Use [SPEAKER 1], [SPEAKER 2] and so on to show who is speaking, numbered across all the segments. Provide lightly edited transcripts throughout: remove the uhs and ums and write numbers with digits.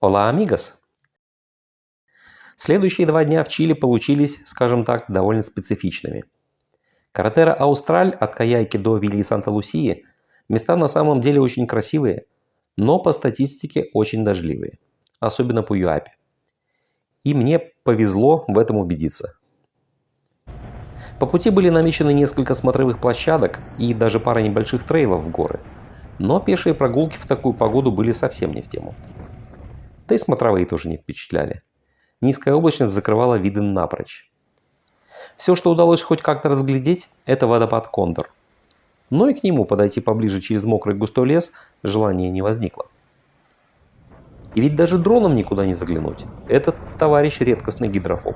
[SPEAKER 1] Hola, amigos! Следующие 2 дня в Чили получились, скажем так, довольно специфичными. Карретера Аустраль от Каяйки до Вильи Санта-Лусии места на самом деле очень красивые, но по статистике очень дождливые, особенно по Юапе. И мне повезло в этом убедиться. По пути были намечены несколько смотровых площадок и даже пара небольших трейлов в горы, но пешие прогулки в такую погоду были совсем не в тему. Да и смотровые тоже не впечатляли. Низкая облачность закрывала виды напрочь. Все, что удалось хоть как-то разглядеть, это водопад Кондор. Но и к нему подойти поближе через мокрый густой лес желания не возникло. И ведь даже дроном никуда не заглянуть. Этот товарищ редкостный гидрофоб.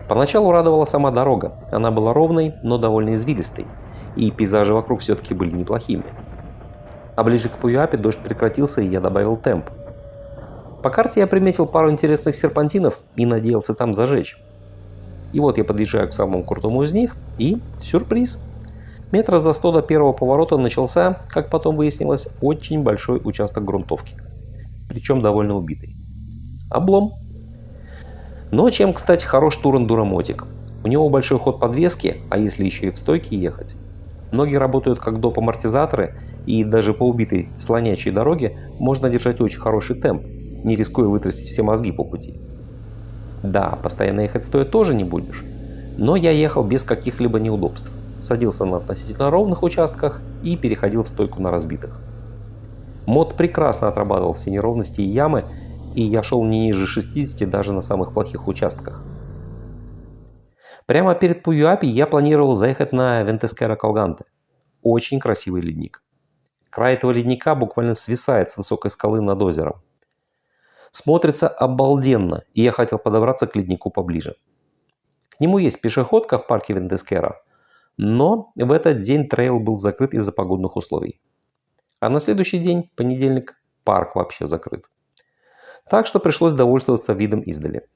[SPEAKER 1] Поначалу радовала сама дорога. Она была ровной, но довольно извилистой. И пейзажи вокруг все-таки были неплохими. А ближе к Пуюапе дождь прекратился, и я добавил темп. По карте я приметил пару интересных серпантинов и надеялся там зажечь. И вот я подъезжаю к самому крутому из них, и сюрприз. Метра за 100 до первого поворота начался, как потом выяснилось, очень большой участок грунтовки. Причем довольно убитый. Облом. Но чем, кстати, хорош Тур-эндуро-мотик? У него большой ход подвески, а если еще и в стойке ехать? Ноги работают как доп. Амортизаторы, и даже по убитой слонячей дороге можно держать очень хороший темп, не рискуя вытрясти все мозги по пути. Да, постоянно ехать стоя тоже не будешь, но я ехал без каких-либо неудобств. Садился на относительно ровных участках и переходил в стойку на разбитых. Мод прекрасно отрабатывал все неровности и ямы, и я шел не ниже 60 даже на самых плохих участках. Прямо перед Пуюапи я планировал заехать на Вентескера-Колганте. Очень красивый ледник. Край этого ледника буквально свисает с высокой скалы над озером. Смотрится обалденно, и я хотел подобраться к леднику поближе. К нему есть пешеходка в парке Вентескера, но в этот день трейл был закрыт из-за погодных условий. А на следующий день, понедельник, парк вообще закрыт. Так что пришлось довольствоваться видом издали.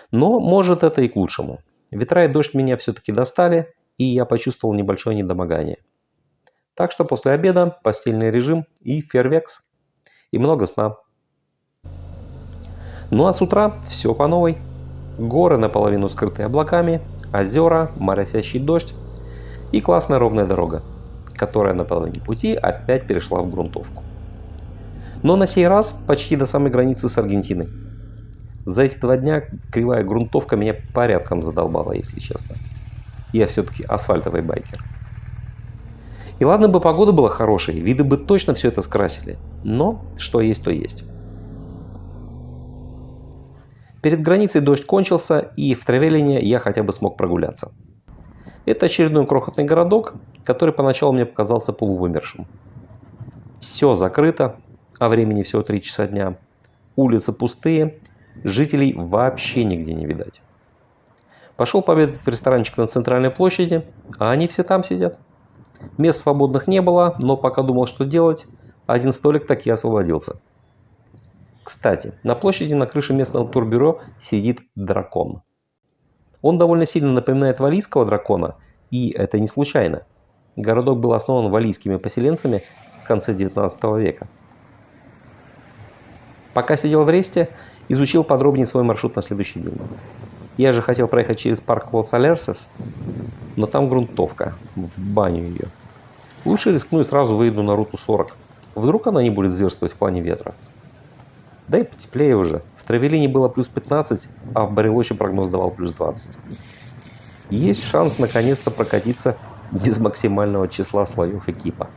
[SPEAKER 1] Но, может, это и к лучшему. Ветра и дождь меня все-таки достали, и я почувствовал небольшое недомогание. Так что после обеда постельный режим и фейерверкс, и много сна. Ну а с утра все по новой. Горы наполовину скрытые облаками, озера, моросящий дождь и классная ровная дорога, которая на половине пути опять перешла в грунтовку. Но на сей раз почти до самой границы с Аргентиной. За эти 2 дня кривая грунтовка меня порядком задолбала, если честно. Я все-таки асфальтовый байкер. И ладно бы погода была хорошей, виды бы точно все это скрасили. Но что есть, то есть. Перед границей дождь кончился, и в Тревелине я хотя бы смог прогуляться. Это очередной крохотный городок, который поначалу мне показался полувымершим. Все закрыто, а времени всего 3 часа дня. Улицы пустые, жителей вообще нигде не видать. Пошел пообедать в ресторанчик на центральной площади, а они все там сидят. Мест свободных не было, но пока думал, что делать, один столик таки освободился. Кстати, на площади на крыше местного турбюро сидит дракон. Он довольно сильно напоминает валлийского дракона, и это не случайно. Городок был основан валлийскими поселенцами в конце 19 века. Пока сидел в ресте, изучил подробнее свой маршрут на следующий день. Я же хотел проехать через парк Лос-Алерсес, но там грунтовка, в баню ее. Лучше рискну и сразу выйду на руту 40. Вдруг она не будет зверствовать в плане ветра. Да и потеплее уже. В Тревелине было плюс 15, а в Барелоче прогноз давал плюс 20. Есть шанс наконец-то прокатиться без максимального числа слоев экипа.